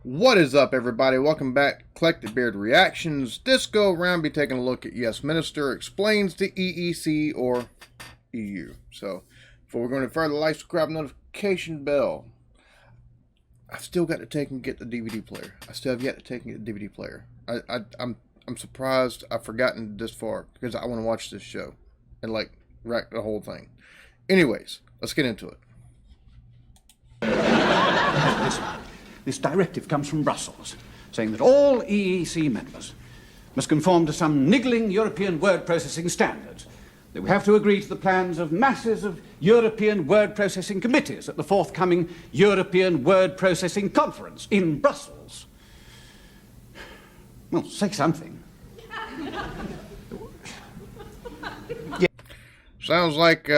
What is up, everybody? Welcome back to Eclectic Beard Reactions. This go around be taking a look at Yes Minister Explains the EEC or EU. So, before we're going to further, like, subscribe, notification bell. I've still got to take and get the DVD player. I still have yet to take and get the DVD player. I'm surprised I've forgotten this far because I want to watch this show and like wreck the whole thing. Anyways, let's get into it. This directive comes from Brussels, saying that all EEC members must conform to some niggling European word processing standards. That we have to agree to the plans of masses of European word processing committees at the forthcoming European Word Processing Conference in Brussels. Well, say something. Sounds like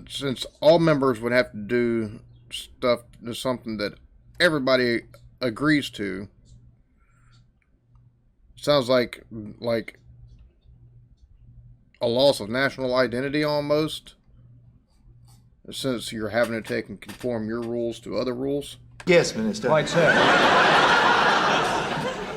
since all members would have to do something that everybody agrees to, sounds like a loss of national identity almost, since you're having to take and conform your rules to other rules. Yes, Minister. Quite so.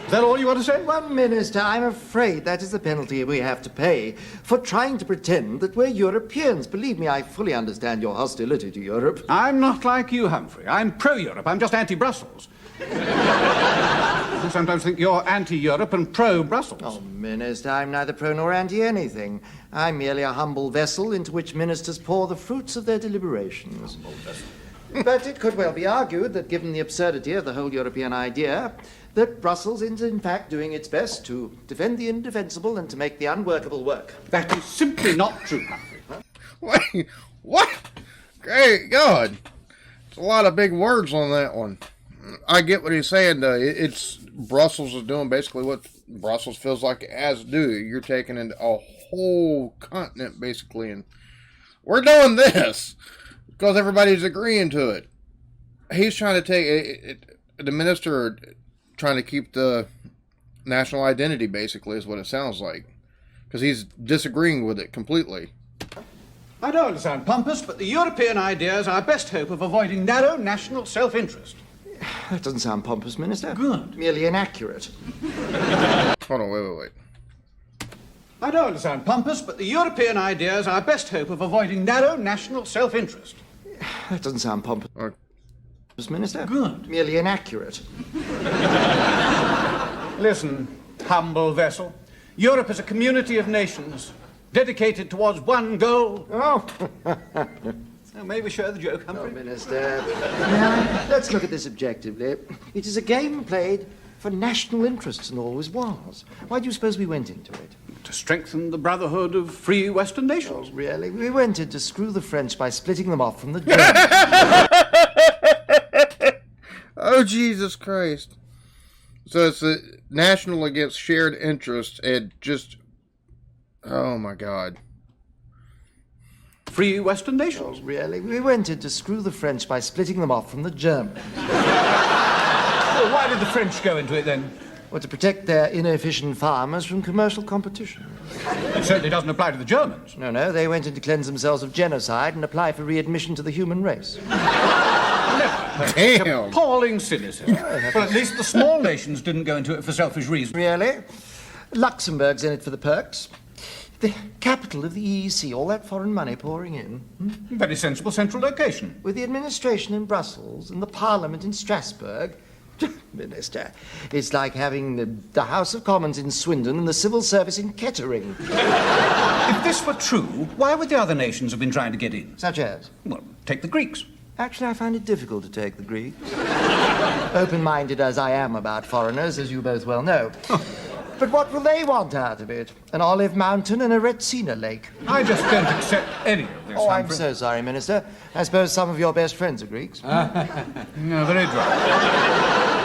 Is that all you want to say? Well, Minister, I'm afraid that is the penalty we have to pay for trying to pretend that we're Europeans. Believe me, I fully understand your hostility to Europe. I'm not like you, Humphrey. I'm pro-Europe. I'm just anti-Brussels. I sometimes think you're anti-Europe and pro-Brussels. Oh, Minister, I'm neither pro nor anti-anything. I'm merely a humble vessel into which ministers pour the fruits of their deliberations. Humble vessel. But it could well be argued that given the absurdity of the whole European idea, that Brussels is in fact doing its best to defend the indefensible and to make the unworkable work. That is simply not true, Humphrey. Wait, what? Great God. It's a lot of big words on that one. I get what he's saying, though. It's Brussels is doing basically what Brussels feels like it has to do. You're taking in a whole continent, basically, and we're doing this because everybody's agreeing to it. He's trying to take the minister trying to keep the national identity, basically, is what it sounds like, because he's disagreeing with it completely. I don't want to sound pompous, but the European idea is our best hope of avoiding narrow national self-interest. That doesn't sound pompous, Minister. Good. Merely inaccurate. Hold on, wait. I don't want to sound pompous, but the European idea is our best hope of avoiding narrow national self-interest. That doesn't sound pompous, Minister. Good. Merely inaccurate. Listen, humble vessel. Europe is a community of nations dedicated towards one goal. Oh. So may we share the joke, Humphrey? Oh, Minister. Now, let's look at this objectively. It is a game played for national interests and always was. Why do you suppose we went into it? To strengthen the brotherhood of free Western nations. Oh, really? We went in to screw the French by splitting them off from the Germans. Oh, Jesus Christ. So it's a national against shared interest and just... Oh, my God. Free Western nations. Oh, really? We went in to screw the French by splitting them off from the Germans. Well, why did the French go into it, then? Well, to protect their inefficient farmers from commercial competition. It certainly doesn't apply to the Germans. No, they went in to cleanse themselves of genocide and apply for readmission to the human race. Damn. Appalling cynicism. Well, at least the small nations didn't go into it for selfish reasons. Really? Luxembourg's in it for the perks. The capital of the EEC, all that foreign money pouring in. Very sensible central location. With the administration in Brussels and the parliament in Strasbourg. Minister, it's like having the House of Commons in Swindon and the civil service in Kettering. If this were true, why would the other nations have been trying to get in? Such as? Well, take the Greeks. Actually, I find it difficult to take the Greeks. Open-minded as I am about foreigners, as you both well know. But what will they want out of it? An olive mountain and a Retsina lake. I just don't accept any of this, Oh, I'm Humphrey. so sorry, Minister. I suppose some of your best friends are Greeks. No, very dry.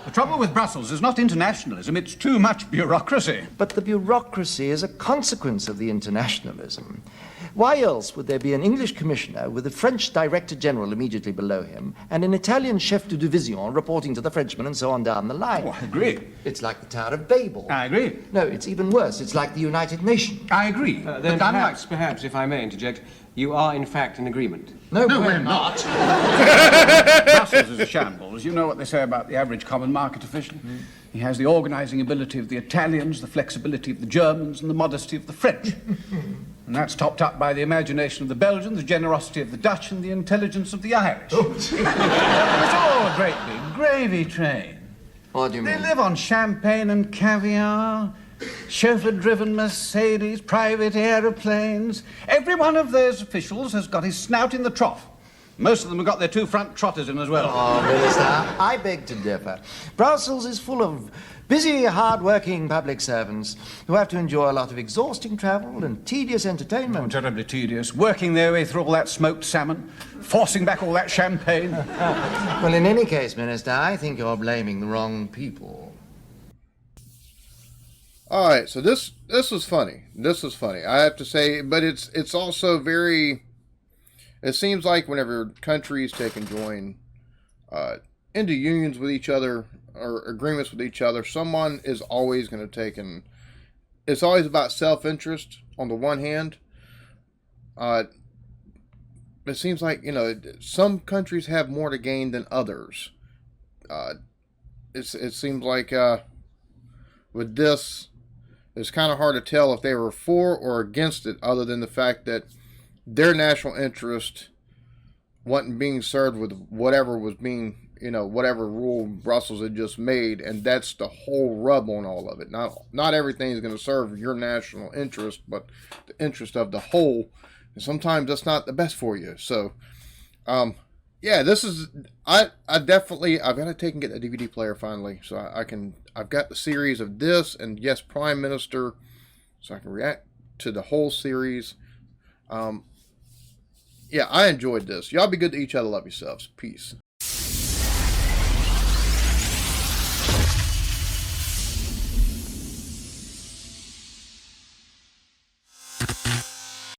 The trouble with Brussels is not internationalism, it's too much bureaucracy. But the bureaucracy is a consequence of the internationalism. Why else would there be an English commissioner with a French director general immediately below him and an Italian chef de division reporting to the Frenchman and so on down the line? Oh, I agree. It's like the Tower of Babel. I agree. No, it's even worse. It's like the United Nations. I agree. Then perhaps, if I may interject, you are in fact in agreement. No, we're not. Brussels is a shambles. You know what they say about the average common market official? He has the organising ability of the Italians, the flexibility of the Germans, and the modesty of the French. And that's topped up by the imagination of the Belgians, the generosity of the Dutch, and the intelligence of the Irish. It's all a great big gravy train. What do you mean? They live on champagne and caviar, chauffeur-driven Mercedes, private aeroplanes. Every one of those officials has got his snout in the trough. Most of them have got their two front trotters in as well. Oh, Minister, I beg to differ. Brussels is full of busy, hard-working public servants who have to endure a lot of exhausting travel and tedious entertainment. Oh, terribly tedious. Working their way through all that smoked salmon, forcing back all that champagne. Well, in any case, Minister, I think you're blaming the wrong people. All right, so this was funny. This was funny, I have to say, but it's also very. It seems like whenever countries take and join into unions with each other or agreements with each other, someone is always going to take and it's always about self-interest on the one hand. It seems like, some countries have more to gain than others. It seems like with this, it's kind of hard to tell if they were for or against it, other than the fact that their national interest wasn't being served with whatever was being, whatever rule Brussels had just made, and that's the whole rub on all of it. Not everything is going to serve your national interest, but the interest of the whole. And sometimes that's not the best for you. So, yeah, this is I've got to take and get a DVD player finally, so I've got the series of this and Yes, Prime Minister, so I can react to the whole series. Yeah, I enjoyed this. Y'all be good to each other. Love yourselves. Peace.